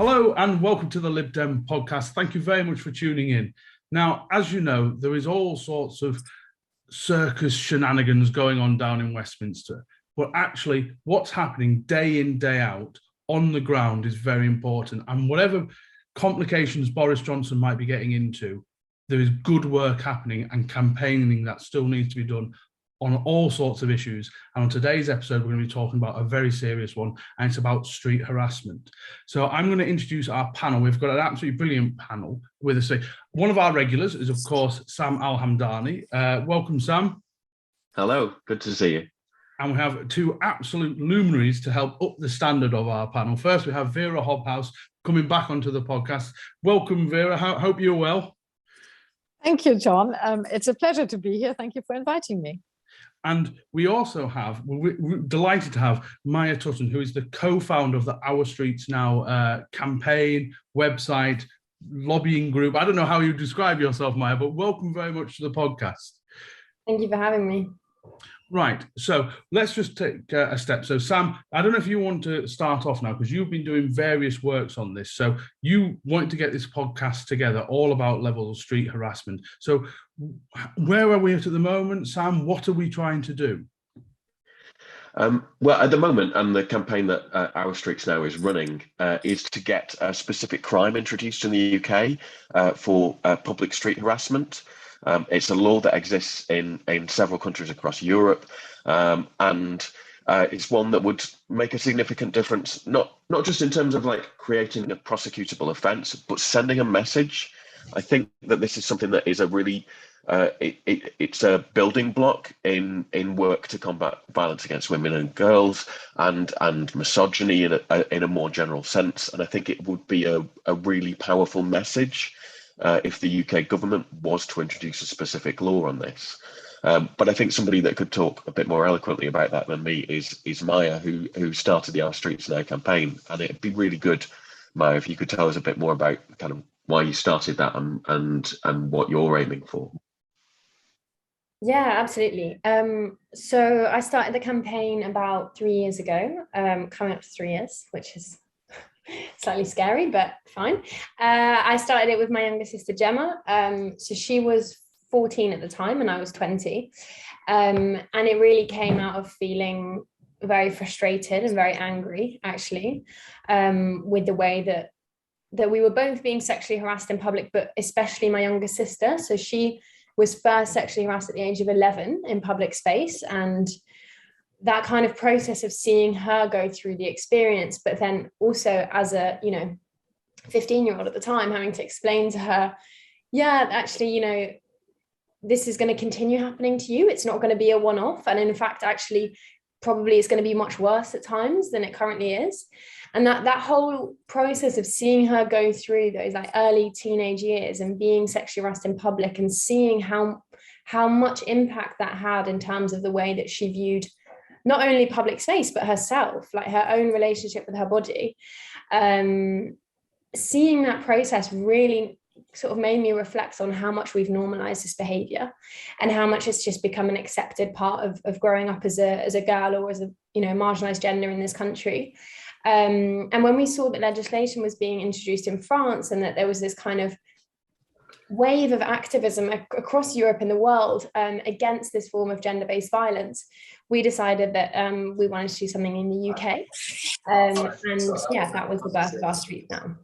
Hello and welcome to the Lib Dem Podcast. Thank you very much for tuning in. Now, as you know, there is all sorts of circus shenanigans going on down in Westminster, but actually what's happening day in, day out on the ground is very important. And whatever complications Boris Johnson might be getting into, there is good work happening and campaigning that still needs to be done on all sorts of issues. And on today's episode, we're going to be talking about a very serious one, and it's about street harassment. So I'm going to introduce our panel. We've got an absolutely brilliant panel with us. One of our regulars is, of course, Sam Al-Hamdani. Welcome, Sam. Hello, good to see you. And we have two absolute luminaries to help up the standard of our panel. First, we have Wera Hobhouse coming back onto the podcast. Welcome, Wera. Hope you're well. Thank you, John. It's a pleasure to be here. Thank you for inviting me. And we also have, we're delighted to have Maya Tutton, who is the co-founder of the Our Streets Now campaign, website, lobbying group. I don't know how you describe yourself, Maya, but welcome very much to the podcast. Thank you for having me. Right, so let's just take a step. So Sam, I don't know if you want to start off now, because you've been doing various works on this. So you wanted to get this podcast together, all about levels of street harassment. So where are we at the moment, Sam? What are we trying to do? Well, at the moment, and the campaign that Our Streets Now is running is to get a specific crime introduced in the UK for public street harassment. It's a law that exists in several countries across Europe, and it's one that would make a significant difference, not just in terms of like creating a prosecutable offence, but sending a message. I think that this is something that is a really it's a building block in work to combat violence against women and girls and misogyny in a more general sense. And I think it would be a really powerful message if the UK government was to introduce a specific law on this. But I think somebody that could talk a bit more eloquently about that than me is Maya, who started the Our Streets Now campaign. And it'd be really good, Maya, if you could tell us a bit more about kind of why you started that and what you're aiming for. Yeah, absolutely. So I started the campaign about 3 years ago, coming up to 3 years, which is slightly scary, but fine. I started it with my younger sister, Gemma. So she was 14 at the time and I was 20. And it really came out of feeling very frustrated and very angry, actually, with the way that we were both being sexually harassed in public, but especially my younger sister. So she was first sexually harassed at the age of 11 in public space. And that kind of process of seeing her go through the experience, but then also as a, 15-year-old at the time, having to explain to her, yeah, actually, this is going to continue happening to you. It's not going to be a one-off. And in fact, actually, probably it's going to be much worse at times than it currently is. And that whole process of seeing her go through those like early teenage years and being sexually harassed in public and seeing how much impact that had in terms of the way that she viewed not only public space, but herself, like her own relationship with her body. Seeing that process really sort of made me reflect on how much we've normalized this behavior and how much it's just become an accepted part of growing up as a girl or as a marginalized gender in this country. And when we saw that legislation was being introduced in France and that there was this kind of wave of activism across Europe and the world against this form of gender-based violence, we decided that we wanted to do something in the UK. And yeah, that was the birth of Our Streets Now.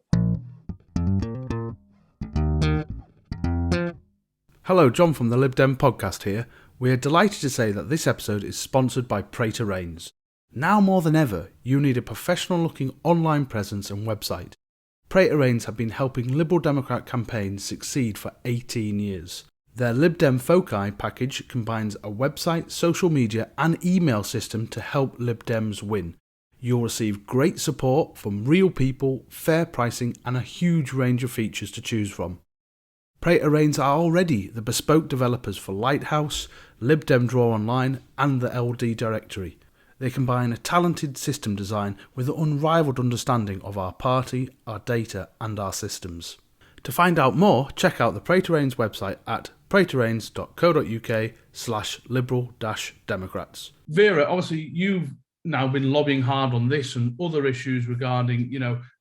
Hello, John from the Lib Dem Podcast here. We are delighted to say that this episode is sponsored by Praetor Rains. Now more than ever, you need a professional-looking online presence and website. Praetor Rains have been helping Liberal Democrat campaigns succeed for 18 years. Their LibDem Foci package combines a website, social media and email system to help Lib Dems win. You'll receive great support from real people, fair pricing and a huge range of features to choose from. Praetor Rains are already the bespoke developers for Lighthouse, LibDem Draw Online and the LD Directory. They combine a talented system design with an unrivaled understanding of our party, our data and our systems. To find out more, check out the Praetor Rains website at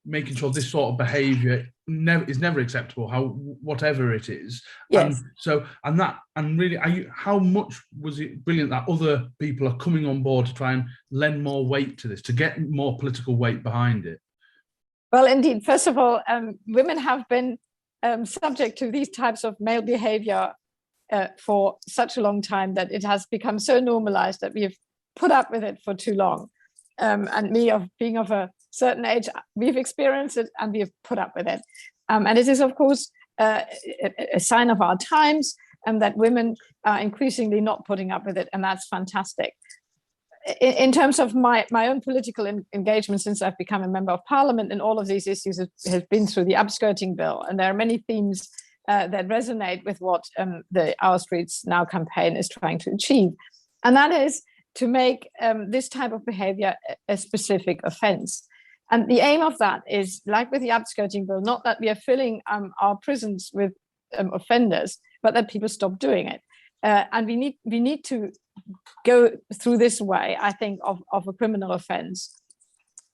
making sure this sort of behaviour is never acceptable, whatever it is. Yes. How much was it brilliant that other people are coming on board to try and lend more weight to this, to get more political weight behind it? Well, indeed. First of all, women have been subject to these types of male behaviour for such a long time that it has become so normalised that we have put up with it for too long. And me, of being of a certain age, we've experienced it and we have put up with it. And it is, of course, a sign of our times, and that women are increasingly not putting up with it, and that's fantastic. In terms of my own political engagement since I've become a member of parliament, and all of these issues have been through the upskirting bill, and there are many themes that resonate with what the Our Streets Now campaign is trying to achieve, and that is to make this type of behaviour a specific offence. And the aim of that is, like with the upskirting bill, not that we are filling our prisons with offenders, but that people stop doing it. And we need to go through this way, I think, of a criminal offence,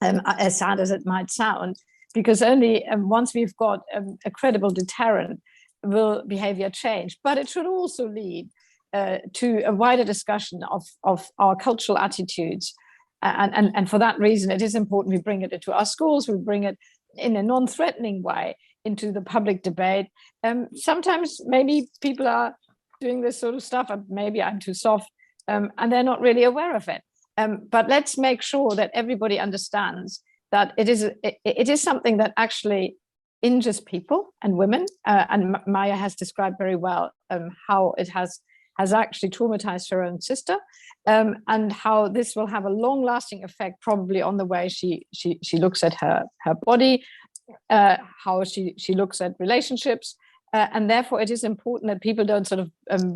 as sad as it might sound, because only once we've got a credible deterrent will behaviour change. But it should also lead to a wider discussion of our cultural attitudes. And for that reason, it is important we bring it into our schools, we bring it in a non-threatening way into the public debate. Sometimes maybe people are doing this sort of stuff, and maybe I'm too soft, and they're not really aware of it. But let's make sure that everybody understands that it is something that actually injures people and women. And Maya has described very well how it has actually traumatized her own sister, and how this will have a long-lasting effect probably on the way she looks at her body, how she looks at relationships, and therefore it is important that people don't sort of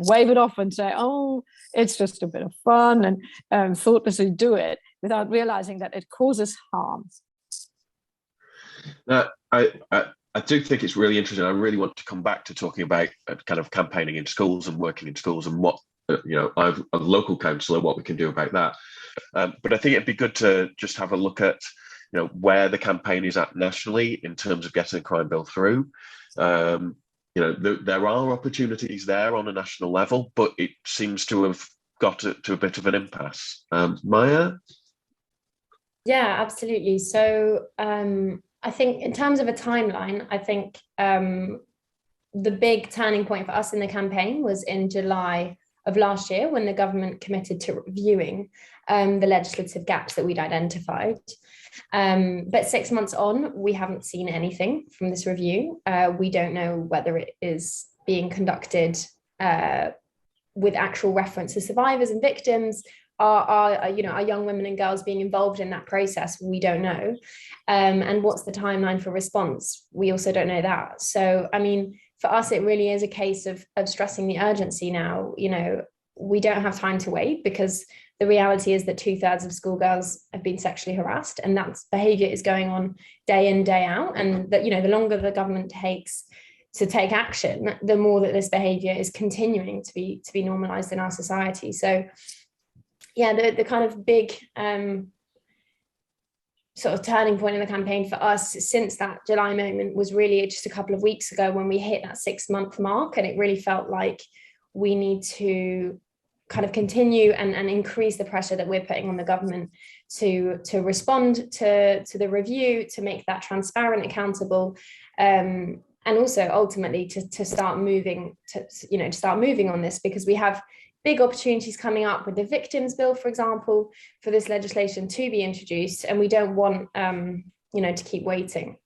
wave it off and say, oh, it's just a bit of fun, and thoughtlessly do it without realizing that it causes harm. I do think it's really interesting. I really want to come back to talking about kind of campaigning in schools and working in schools, and what, I'm a local councillor, what we can do about that. But I think it'd be good to just have a look at, where the campaign is at nationally in terms of getting a crime bill through. There are opportunities there on a national level, but it seems to have got to a bit of an impasse. Maya? Yeah, absolutely. So I think in terms of a timeline, I think the big turning point for us in the campaign was in July of last year, when the government committed to reviewing the legislative gaps that we'd identified. But 6 months on, we haven't seen anything from this review. We don't know whether it is being conducted with actual reference to survivors and victims. Are young women and girls being involved in that process? We don't know. And what's the timeline for response? We also don't know that. So, I mean, for us, it really is a case of stressing the urgency now. We don't have time to wait, because the reality is that 2/3 of schoolgirls have been sexually harassed, and that behaviour is going on day in, day out. And that, the longer the government takes to take action, the more that this behaviour is continuing to be normalised in our society. So, yeah, the kind of big sort of turning point in the campaign for us since that July moment was really just a couple of weeks ago, when we hit that 6-month mark, and it really felt like we need to kind of continue and increase the pressure that we're putting on the government to respond to the review, to make that transparent, accountable, and also ultimately to start moving on this, because we have big opportunities coming up with the victims bill, for example, for this legislation to be introduced, and we don't want to keep waiting.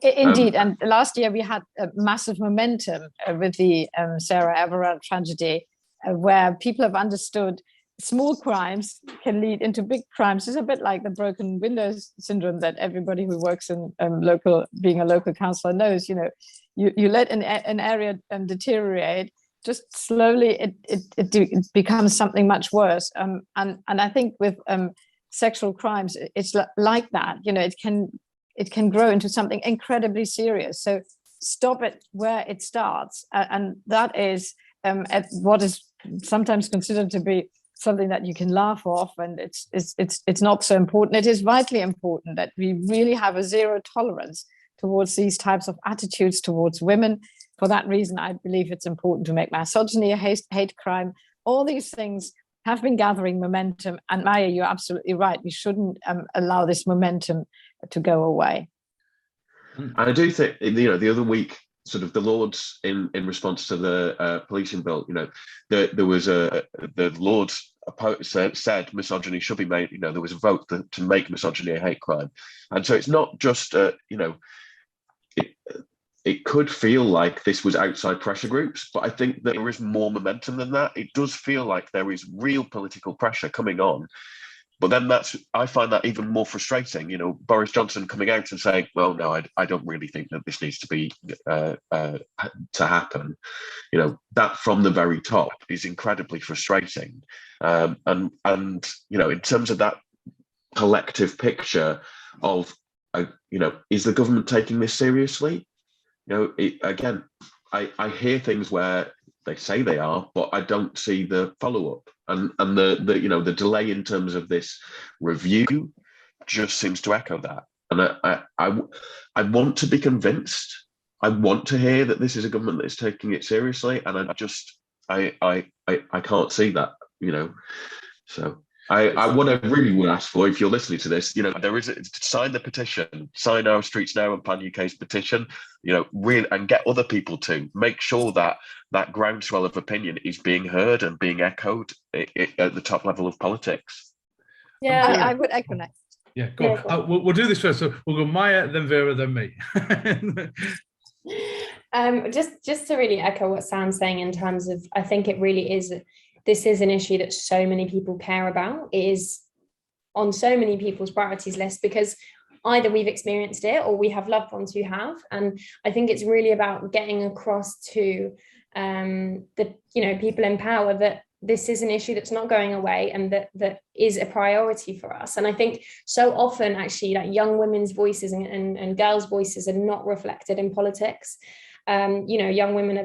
Indeed, and last year we had a massive momentum with the Sarah Everard tragedy, where people have understood small crimes can lead into big crimes. It's a bit like the broken windows syndrome that everybody who works in being a local councillor knows. You let an area deteriorate, just slowly it becomes something much worse. And I think with sexual crimes, it's like that. It can grow into something incredibly serious. So stop it where it starts, and that is at what is sometimes considered to be something that you can laugh off, and it's not so important. It is vitally important that we really have a zero tolerance towards these types of attitudes towards women. For that reason, I believe it's important to make misogyny a hate crime. All these things have been gathering momentum, and Maya, you're absolutely right. We shouldn't allow this momentum to go away. And I do think, the other week, sort of the Lords in response to the policing bill, there was the Lords said misogyny should be made. There was a vote to make misogyny a hate crime, and so it's not just it could feel like this was outside pressure groups, but I think there is more momentum than that. It does feel like there is real political pressure coming on. But then I find that even more frustrating. Boris Johnson coming out and saying, well, no, I don't really think that this needs to be to happen. That from the very top is incredibly frustrating. And in terms of that collective picture of, is the government taking this seriously? Again, I hear things where they say they are, but I don't see the follow-up. And the delay in terms of this review just seems to echo that. And I want to be convinced. I want to hear that this is a government that is taking it seriously, and I can't see that. So what I really would ask for, if you're listening to this, there is sign the petition, sign Our Streets Now and Plan UK's petition, really, and get other people to make sure that that groundswell of opinion is being heard and being echoed at the top level of politics. Yeah, I would echo that. Yeah, go on. We'll do this first. So we'll go Maya, then Vera, then me. Just to really echo what Sam's saying in terms of, I think it really is. This is an issue that so many people care about. It is on so many people's priorities list because either we've experienced it or we have loved ones who have. And I think it's really about getting across to the people in power that this is an issue that's not going away and that is a priority for us. And I think so often actually that young women's voices and girls' voices are not reflected in politics. Young women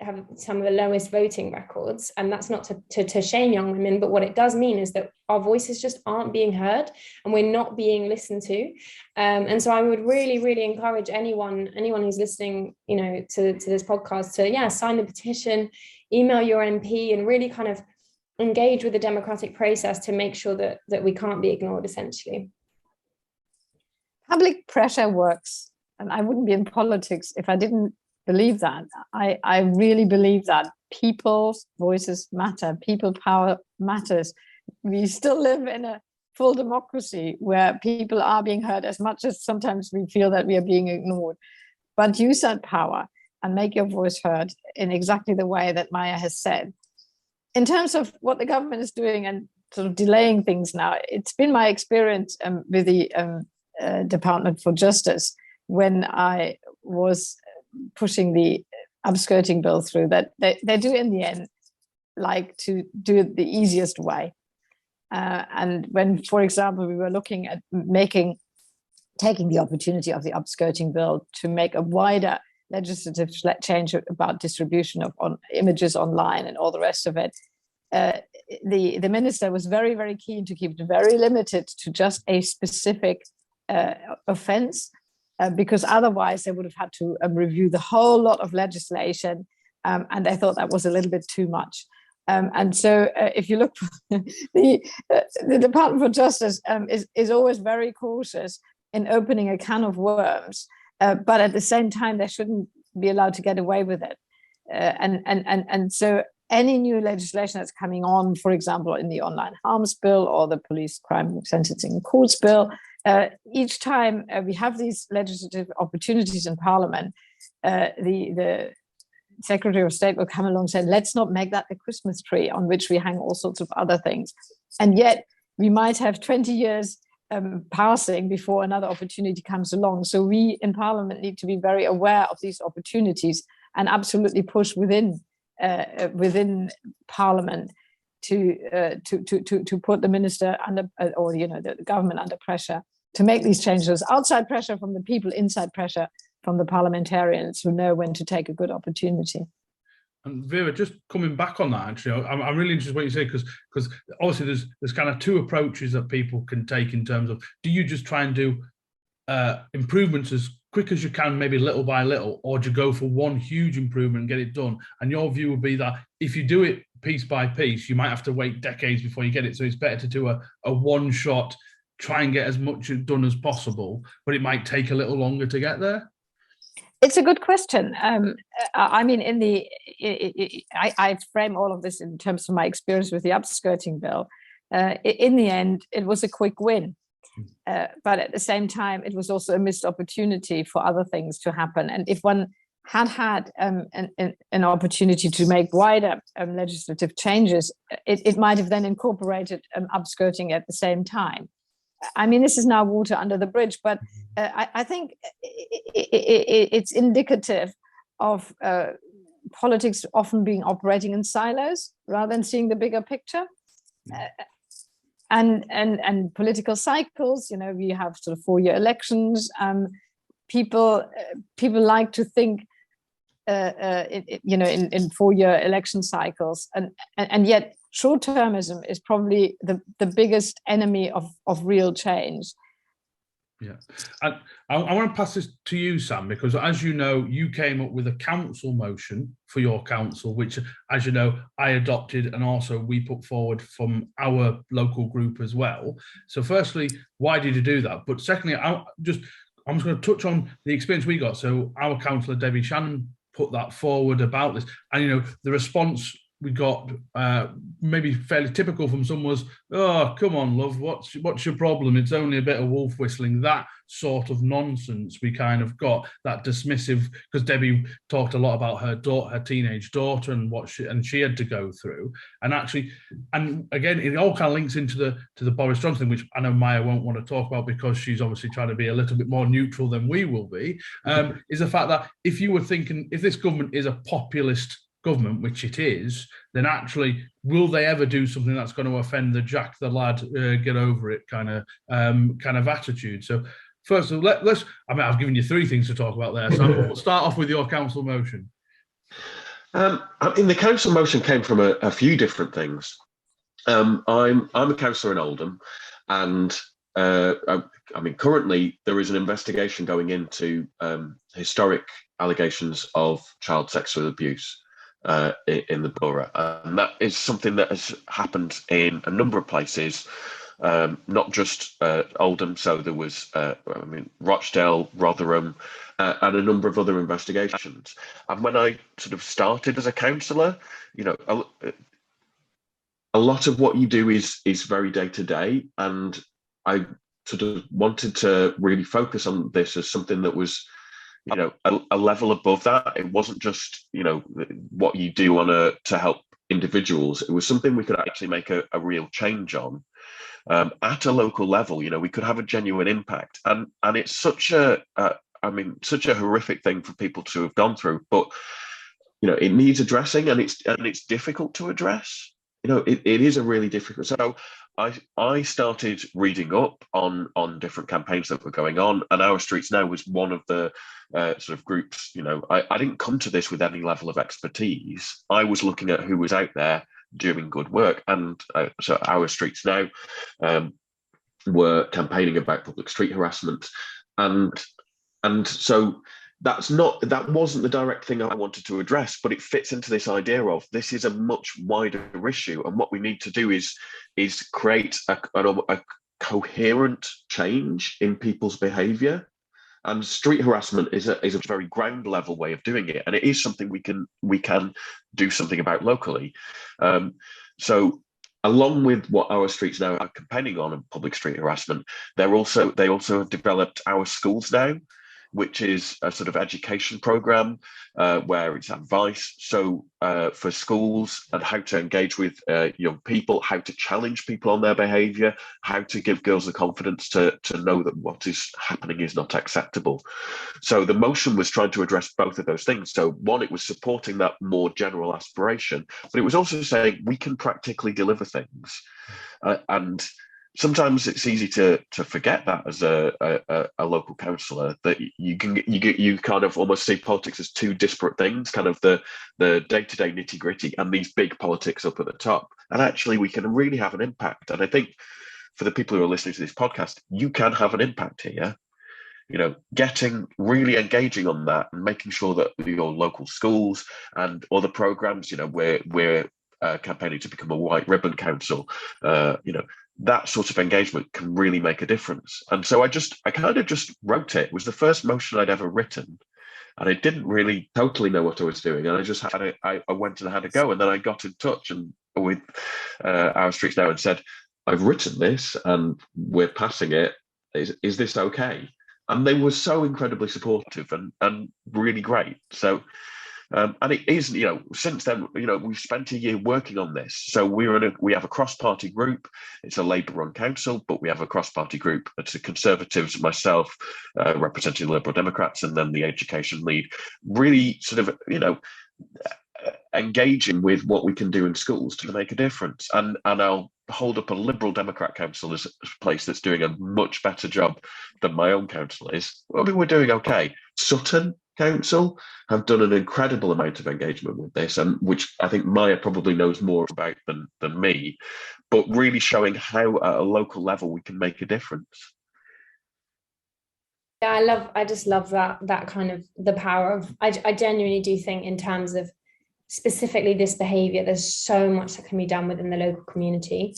have some of the lowest voting records, and that's not to shame young women, but what it does mean is that our voices just aren't being heard and we're not being listened to. And so I would really, really encourage anyone who's listening, to this podcast to sign the petition, email your MP, and really kind of engage with the democratic process to make sure that we can't be ignored, essentially. Public pressure works, and I wouldn't be in politics if I didn't believe that. I really believe that people's voices matter, people power matters. We still live in a full democracy where people are being heard as much as sometimes we feel that we are being ignored. But use that power and make your voice heard in exactly the way that Maya has said. In terms of what the government is doing and sort of delaying things now, it's been my experience with the Department for Justice when I was pushing the upskirting bill through, that they do in the end like to do it the easiest way. And when, for example, we were looking at taking the opportunity of the upskirting bill to make a wider legislative change about distribution of images online and all the rest of it, the minister was very, very keen to keep it very limited to just a specific offence. Because otherwise they would have had to review the whole lot of legislation, and I thought that was a little bit too much. And so if you look, the Department for Justice is always very cautious in opening a can of worms, but at the same time they shouldn't be allowed to get away with it. And so any new legislation that's coming on, for example, in the online harms bill or the police crime sentencing courts bill, each time we have these legislative opportunities in Parliament, the Secretary of State will come along and say, let's not make that the Christmas tree on which we hang all sorts of other things. And yet we might have 20 years passing before another opportunity comes along. So we in Parliament need to be very aware of these opportunities and absolutely push within Parliament to put the minister under, or the government under pressure to make these changes. Outside pressure from the people, inside pressure from the parliamentarians who know when to take a good opportunity. And Vera, just coming back on that, actually, I'm really interested in what you say, because obviously there's kind of two approaches that people can take in terms of, do you just try and do improvements as quick as you can, maybe little by little, or do you go for one huge improvement and get it done? And your view would be that if you do it piece by piece, you might have to wait decades before you get it. So it's better to do a one-shot, try and get as much done as possible, but it might take a little longer to get there. It's a good question. I mean, I frame all of this in terms of my experience with the upskirting bill. In the end, it was a quick win. But at the same time, it was also a missed opportunity for other things to happen. And if one had an opportunity to make wider legislative changes, it might have then incorporated upskirting at the same time. I mean, this is now water under the bridge, but I think it's indicative of politics often being operating in silos rather than seeing the bigger picture. And political cycles, you know, we have sort of 4-year elections. People like to think, you know, in 4-year election cycles, and yet short-termism is probably the biggest enemy of real change. Yeah, and I want to pass this to you, Sam, because as you know, you came up with a council motion for your council, which, as you know, I adopted and also we put forward from our local group as well. So firstly, why did you do that? But secondly, I'm just going to touch on the experience we got. So our councillor, Debbie Shannon, put that forward about this. And, you know, the response we got, maybe fairly typical from some, was, "Oh, come on, love, what's your problem? It's only a bit of wolf whistling." That sort of nonsense we kind of got, that dismissive, because Debbie talked a lot about her teenage daughter and what she had to go through. And actually, and again, it all kind of links into the Boris Johnson, which I know Maya won't want to talk about because she's obviously trying to be a little bit more neutral than we will be, is the fact that if you were thinking, if this government is a populist government, which it is, then actually, will they ever do something that's going to offend the Jack the Lad, get over it kind of attitude? So first of all, let's, I mean, I've given you 3 things to talk about there, so we'll start off with your council motion. I mean, the council motion came from a few different things. I'm a councillor in Oldham, and I mean, currently there is an investigation going into historic allegations of child sexual abuse in the borough, and that is something that has happened in a number of places, not just Oldham. So there was, I mean, Rochdale, Rotherham, and a number of other investigations. And when I sort of started as a councillor, you know, a lot of what you do is very day to day, and I sort of wanted to really focus on this as something that was, you know, a level above that. It wasn't just, you know, what you do to help individuals. It was something we could actually make a real change on at a local level. You know, we could have a genuine impact, and it's such a horrific thing for people to have gone through. But you know, it needs addressing, and it's difficult to address. You know, it is a really difficult. So I started reading up on different campaigns that were going on, and Our Streets Now was one of the sort of groups. You know, I didn't come to this with any level of expertise. I was looking at who was out there doing good work, and so Our Streets Now were campaigning about public street harassment, and so that wasn't the direct thing I wanted to address, but it fits into this idea of this is a much wider issue, and what we need to do is create a coherent change in people's behaviour. And street harassment is a very ground level way of doing it, and it is something we can do something about locally. So along with what Our Streets Now are campaigning on public street harassment, they also have developed Our Schools Now, which is a sort of education program where it's advice. So for schools, and how to engage with young people, how to challenge people on their behaviour, how to give girls the confidence to know that what is happening is not acceptable. So the motion was trying to address both of those things. So one, it was supporting that more general aspiration, but it was also saying we can practically deliver things. And sometimes it's easy to forget that as a local councillor, that you kind of almost see politics as two disparate things, kind of the day-to-day nitty-gritty and these big politics up at the top. And actually we can really have an impact. And I think for the people who are listening to this podcast, you can have an impact here. You know, really engaging on that and making sure that your local schools and other programs, you know, we're campaigning to become a white ribbon council, you know, that sort of engagement can really make a difference. And so I kind of just wrote it. It was the first motion I'd ever written, and I didn't really totally know what I was doing. And I just I went and had a go, and then I got in touch with Our Streets Now and said, I've written this and we're passing it. Is this okay? And they were so incredibly supportive and really great. So, and it is, you know, since then, you know, we've spent a year working on this. So we have a cross-party group. It's a Labour-run council, but we have a cross-party group. It's the Conservatives, myself, representing Liberal Democrats, and then the education lead. Really sort of, you know, engaging with what we can do in schools to make a difference. And I'll hold up a Liberal Democrat council as a place that's doing a much better job than my own council is. I mean, we're doing okay. Sutton Council have done an incredible amount of engagement with this, and which I think Maya probably knows more about than me, but really showing how at a local level we can make a difference. Yeah, I just love that kind of the power of, I genuinely do think in terms of specifically this behavior, there's so much that can be done within the local community.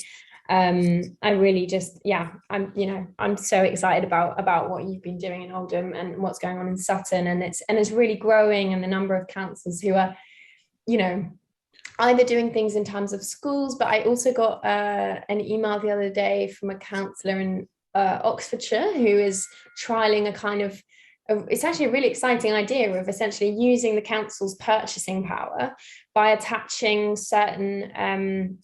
I really just, yeah, I'm so excited about what you've been doing in Oldham and what's going on in Sutton, and it's really growing, and the number of councils who are, you know, either doing things in terms of schools, but I also got an email the other day from a councillor in Oxfordshire who is trialling a kind of, it's actually a really exciting idea of essentially using the council's purchasing power by attaching certain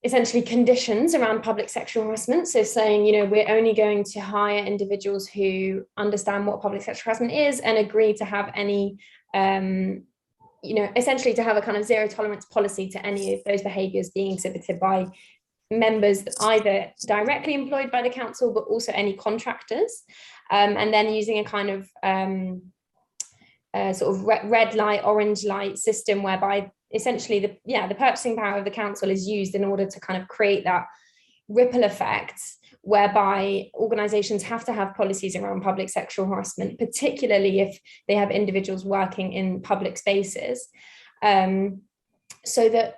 essentially conditions around public sexual harassment. So saying, you know, we're only going to hire individuals who understand what public sexual harassment is and agree to have any, you know, essentially to have a kind of zero tolerance policy to any of those behaviours being exhibited by members either directly employed by the council, but also any contractors. And then using a kind of sort of red light, orange light system whereby essentially the purchasing power of the council is used in order to kind of create that ripple effect whereby organisations have to have policies around public sexual harassment, particularly if they have individuals working in public spaces, so that,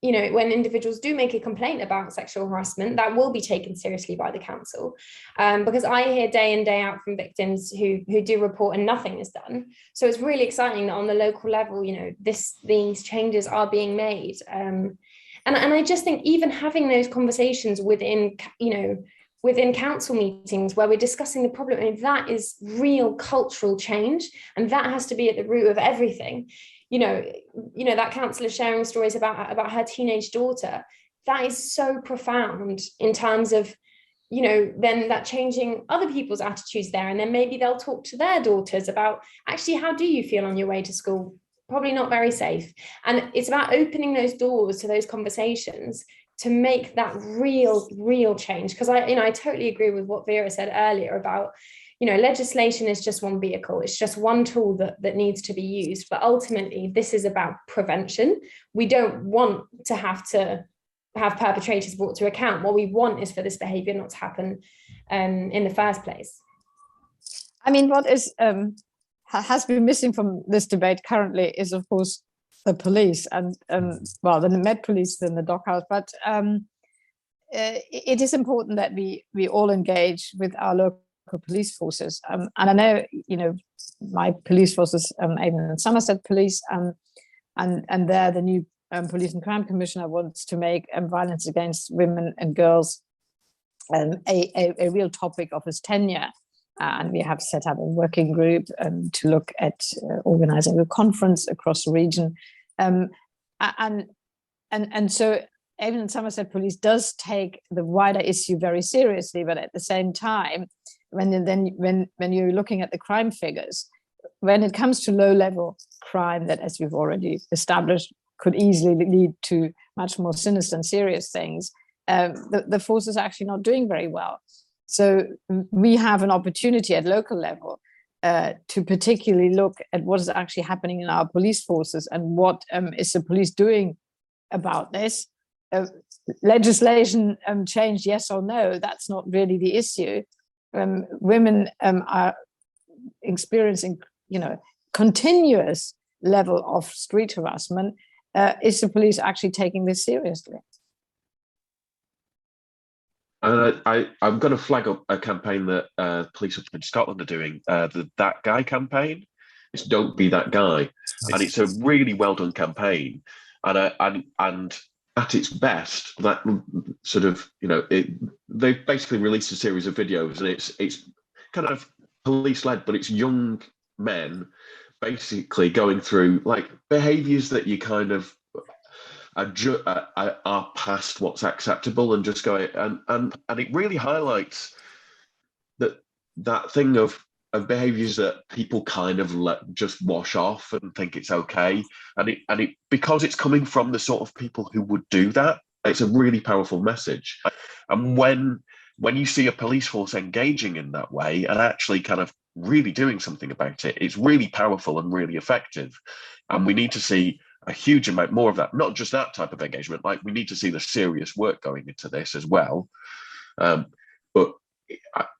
you know, when individuals do make a complaint about sexual harassment, that will be taken seriously by the council. Because I hear day in, day out from victims who do report and nothing is done. So it's really exciting that on the local level, you know, these changes are being made. And I just think even having those conversations within, you know, within council meetings where we're discussing the problem, I mean, that is real cultural change, and that has to be at the root of everything. You know, that councillor sharing stories about her teenage daughter, that is so profound in terms of, you know, then that changing other people's attitudes there. And then maybe they'll talk to their daughters about, actually, how do you feel on your way to school? Probably not very safe. And it's about opening those doors to those conversations to make that real change. Because I totally agree with what Wera said earlier about, you know, legislation is just one vehicle. It's just one tool that needs to be used. But ultimately, this is about prevention. We don't want to have perpetrators brought to account. What we want is for this behaviour not to happen in the first place. I mean, what is has been missing from this debate currently is, of course, the police and well, the Met Police and the Dockhouse. But it is important that we all engage with our local police forces, and I know, you know, my police forces, Avon and Somerset Police, and they're the new Police and Crime Commissioner wants to make violence against women and girls a real topic of his tenure, and we have set up a working group to look at organising a conference across the region, and so Avon and Somerset Police does take the wider issue very seriously, but at the same time, when you're looking at the crime figures, when it comes to low-level crime that, as we've already established, could easily lead to much more sinister and serious things, the force is actually not doing very well. So we have an opportunity at local level to particularly look at what is actually happening in our police forces and what is the police doing about this. Legislation change, yes or no, that's not really the issue. Women are experiencing, continuous level of street harassment. Is the police actually taking this seriously? I'm going to flag up a campaign that police up in Scotland are doing, the That Guy campaign. It's Don't Be That Guy, and it's a really well done campaign. And at its best, that sort of, they've basically released a series of videos, and it's kind of police led, but it's young men basically going through like behaviours that you kind of are past what's acceptable, and just going and it really highlights that thing of behaviours that people kind of just wash off and think it's okay, and it because it's coming from the sort of people who would do that, it's a really powerful message. And when you see a police force engaging in that way and actually kind of really doing something about it, it's really powerful and really effective. And we need to see a huge amount more of that, not just that type of engagement. Like, we need to see the serious work going into this as well. But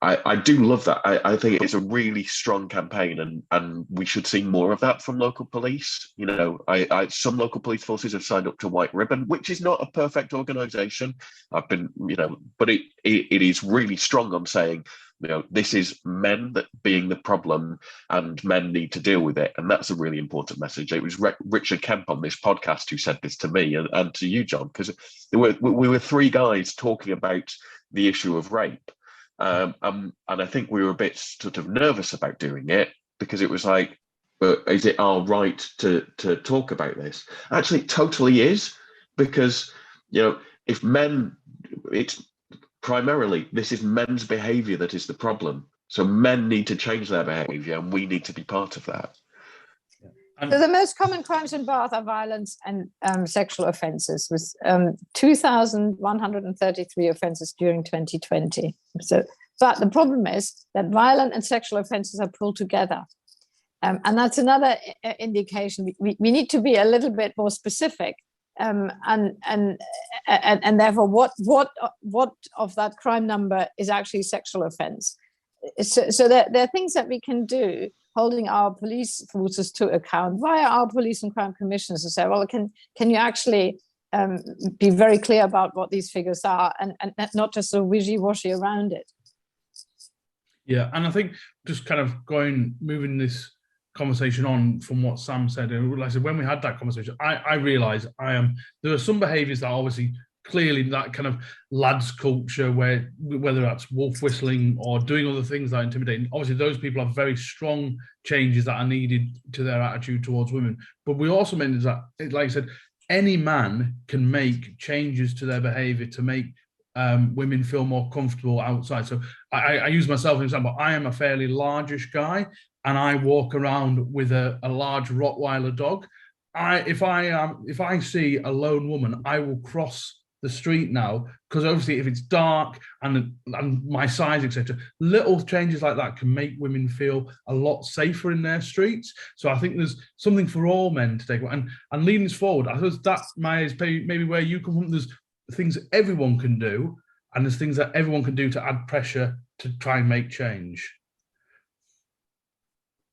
I do love that. I think it's a really strong campaign, and we should see more of that from local police. Some local police forces have signed up to White Ribbon, which is not a perfect organisation. I've been, but it is really strong on saying, this is men that being the problem, and men need to deal with it. And that's a really important message. It was Richard Kemp on this podcast who said this to me and to you, John, because we were three guys talking about the issue of rape. And I think we were a bit sort of nervous about doing it, because it was like, but is it our right to talk about this? Actually, it totally is, because, if men, it's primarily, this is men's behaviour that is the problem. So men need to change their behaviour, and we need to be part of that. So the most common crimes in Bath are violence and sexual offences, with 2,133 offences during 2020. But the problem is that violent and sexual offences are pulled together. And that's another indication. We need to be a little bit more specific. And therefore, what of that crime number is actually sexual offence? So there are things that we can do, holding our police forces to account via our police and crime commissions, to say, well, can you actually be very clear about what these figures are, and not just so wishy-washy around it. Yeah, and I think just kind of moving this conversation on from what Sam said, and like I said, when we had that conversation, I realised there are some behaviours that are obviously clearly that kind of lads culture, where whether that's wolf whistling or doing other things that are intimidating, obviously those people have very strong changes that are needed to their attitude towards women. But we also meant that, like I said, any man can make changes to their behaviour to make women feel more comfortable outside. So I use myself as an example. I am a fairly largish guy, and I walk around with a large Rottweiler dog. If I see a lone woman, I will cross the street now, because obviously if it's dark and my size, etc., little changes like that can make women feel a lot safer in their streets. So I think there's something for all men to take. And leading this forward, I suppose that is maybe where you come from. There's things that everyone can do, and there's things that everyone can do to add pressure to try and make change.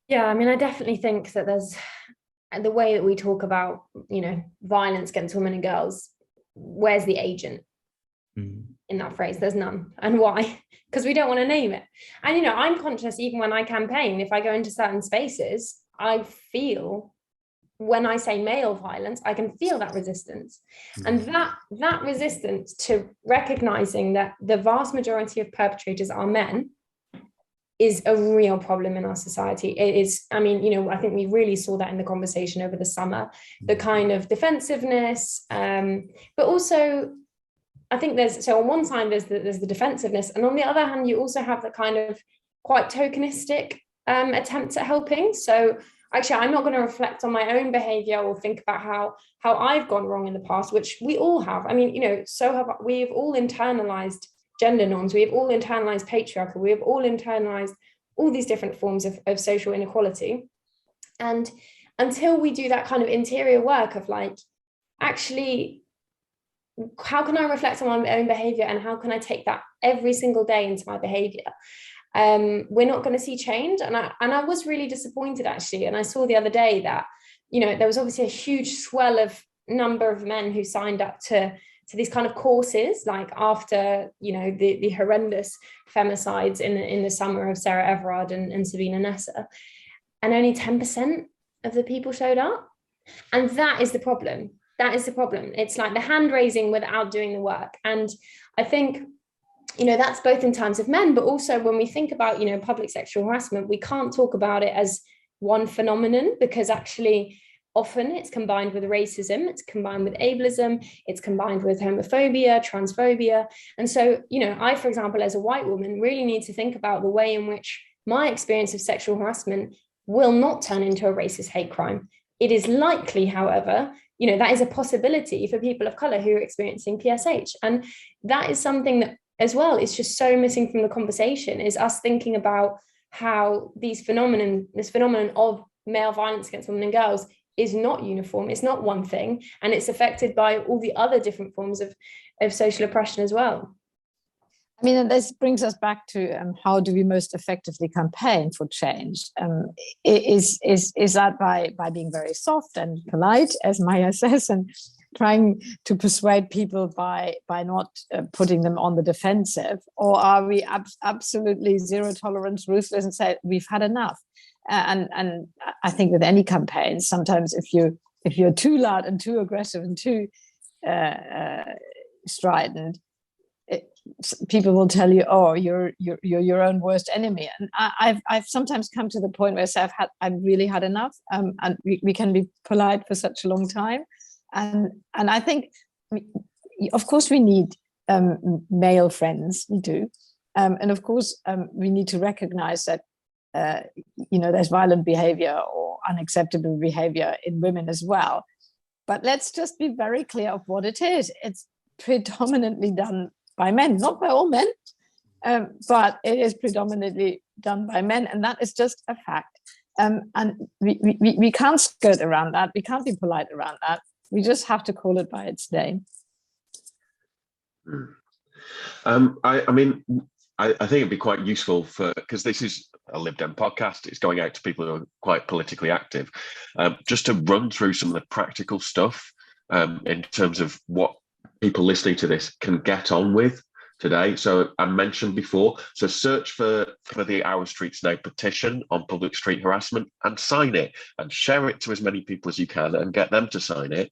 Yeah, I mean, I definitely think that there's the way that we talk about, violence against women and girls. Where's the agent in that phrase? There's none. And why? Because we don't want to name it. And, I'm conscious, even when I campaign, if I go into certain spaces, I feel, when I say male violence, I can feel that resistance. And that resistance to recognizing that the vast majority of perpetrators are men is a real problem in our society. It is, I think we really saw that in the conversation over the summer, the kind of defensiveness, but also I think on one side there's the defensiveness, and on the other hand, you also have the kind of quite tokenistic attempts at helping. So actually, I'm not going to reflect on my own behavior or think about how I've gone wrong in the past, which we all have. I mean, we've all internalized gender norms. We've all internalized patriarchy. We've all internalized all these different forms of social inequality. And until we do that kind of interior work of like, actually, how can I reflect on my own behavior and how can I take that every single day into my behavior? We're not going to see change. And I was really disappointed, actually. And I saw the other day that, there was obviously a huge swell of number of men who signed up to these kind of courses, like after, the horrendous femicides in the summer of Sarah Everard and Sabina Nessa. And only 10% of the people showed up. And that is the problem. That is the problem. It's like the hand raising without doing the work. And I think, that's both in terms of men, but also when we think about, public sexual harassment, we can't talk about it as one phenomenon, because actually often it's combined with racism, it's combined with ableism, it's combined with homophobia, transphobia. And so, I, for example, as a white woman, really need to think about the way in which my experience of sexual harassment will not turn into a racist hate crime. It is likely, however, that is a possibility for people of color who are experiencing PSH. And that is something that, as well, is just so missing from the conversation, is us thinking about how this phenomenon of male violence against women and girls is not uniform, it's not one thing, and it's affected by all the other different forms of social oppression as well. I mean, and this brings us back to how do we most effectively campaign for change? Is that by being very soft and polite, as Maya says, and trying to persuade people by not putting them on the defensive, or are we absolutely zero tolerance, ruthless, and say we've had enough? And I think with any campaign, sometimes if you're too loud and too aggressive and too strident, people will tell you, "Oh, you're your own worst enemy." And I've sometimes come to the point where I say I've really had enough, and we can be polite for such a long time, and I think, of course, we need male friends, we do, and of course we need to recognize that there's violent behavior or unacceptable behavior in women as well. But let's just be very clear of what it is. It's predominantly done by men, not by all men, but it is predominantly done by men, and that is just a fact. And we can't skirt around that. We can't be polite around that. We just have to call it by its name. I think it'd be quite useful because this is a Lib Dem podcast. It's going out to people who are quite politically active, just to run through some of the practical stuff in terms of what people listening to this can get on with today. So I mentioned before, so search for the Our Streets Now petition on public street harassment and sign it and share it to as many people as you can and get them to sign it,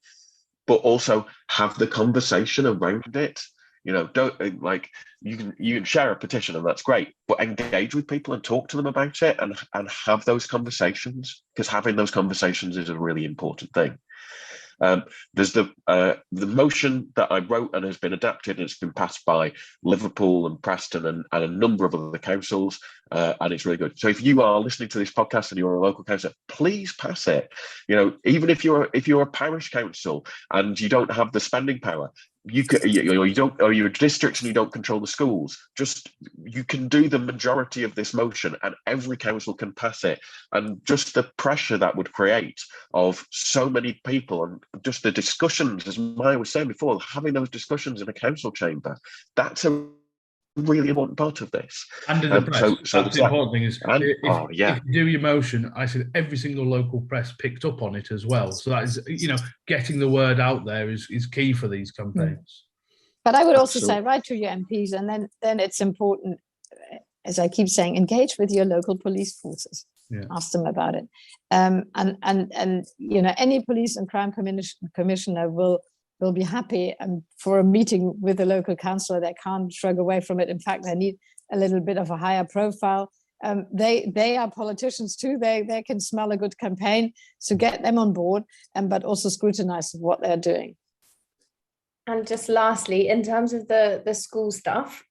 but also have the conversation around it. Don't like you can share a petition and that's great, but engage with people and talk to them about it and have those conversations, because having those conversations is a really important thing. There's the motion that I wrote and has been adapted, and it's been passed by Liverpool and Preston and a number of other councils, and it's really good. So if you are listening to this podcast and you're a local council, please pass it. Even if you're a parish council and you don't have the spending power, or your districts and you don't control the schools, you can do the majority of this motion and every council can pass it. And just the pressure that would create of so many people, and just the discussions, as Maya was saying before, having those discussions in a council chamber, that's a really important part of this. And in the press. So that's the important thing is, if you do your motion, I said every single local press picked up on it as well. So that is, getting the word out there is key for these campaigns. But I would also say, write to your MPs, and then it's important, as I keep saying, engage with your local police forces. Yeah. Ask them about it. And any police and crime commissioner will be happy for a meeting with a local councillor. They can't shrug away from it. In fact, they need a little bit of a higher profile. They are politicians too. They can smell a good campaign. So get them on board, but also scrutinize what they're doing. And just lastly, in terms of the school stuff,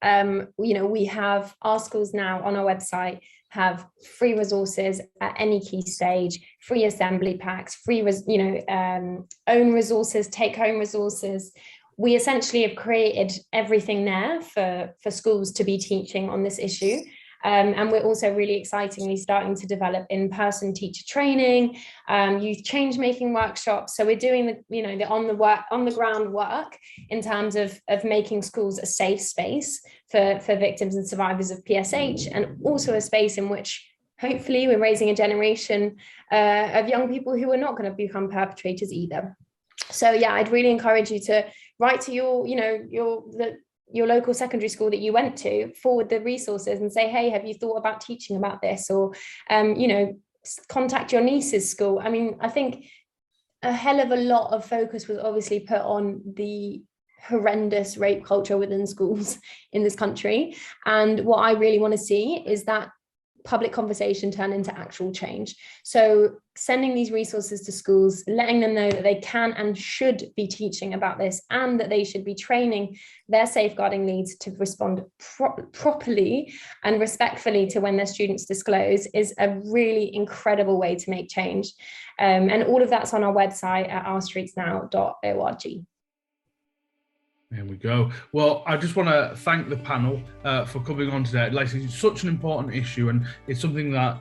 we have our schools now on our website have free resources at any key stage, free assembly packs, free, own resources, take home resources. We essentially have created everything there for schools to be teaching on this issue. And we're also really excitingly starting to develop in-person teacher training, youth change-making workshops. So we're doing the on-the-ground work in terms of making schools a safe space for victims and survivors of PSH, and also a space in which hopefully we're raising a generation of young people who are not going to become perpetrators either. So yeah, I'd really encourage you to write to your local secondary school that you went to, forward the resources and say, hey, have you thought about teaching about this? Or, contact your niece's school. I mean, I think a hell of a lot of focus was obviously put on the horrendous rape culture within schools in this country. And what I really want to see is that public conversation turn into actual change. So sending these resources to schools, letting them know that they can and should be teaching about this, and that they should be training their safeguarding leads to respond properly and respectfully to when their students disclose, is a really incredible way to make change. And all of that's on our website at ourstreetsnow.org. There we go. Well, I just want to thank the panel for coming on today. Like, it's such an important issue, and it's something that,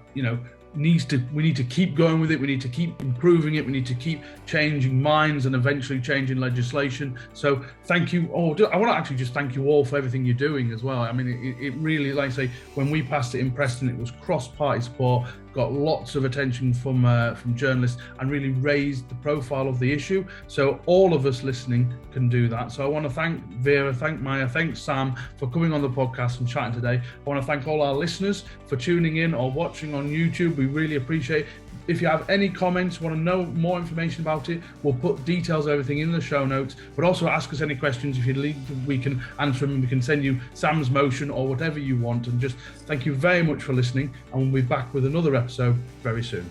we need to keep going with it. We need to keep improving it. We need to keep changing minds and eventually changing legislation. So thank you all. I want to actually just thank you all for everything you're doing as well. I mean, it really, like I say, when we passed it in Preston, it was cross-party support, got lots of attention from journalists, and really raised the profile of the issue. So all of us listening can do that. So I want to thank Wera, thank Maya, thank Sam for coming on the podcast and chatting today. I want to thank all our listeners for tuning in or watching on YouTube. We really appreciate it. If you have any comments, want to know more information about it, we'll put details of everything in the show notes, but also ask us any questions. If you'd like, we can answer them, and we can send you Sam's motion or whatever you want. And just thank you very much for listening, and we'll be back with another episode very soon.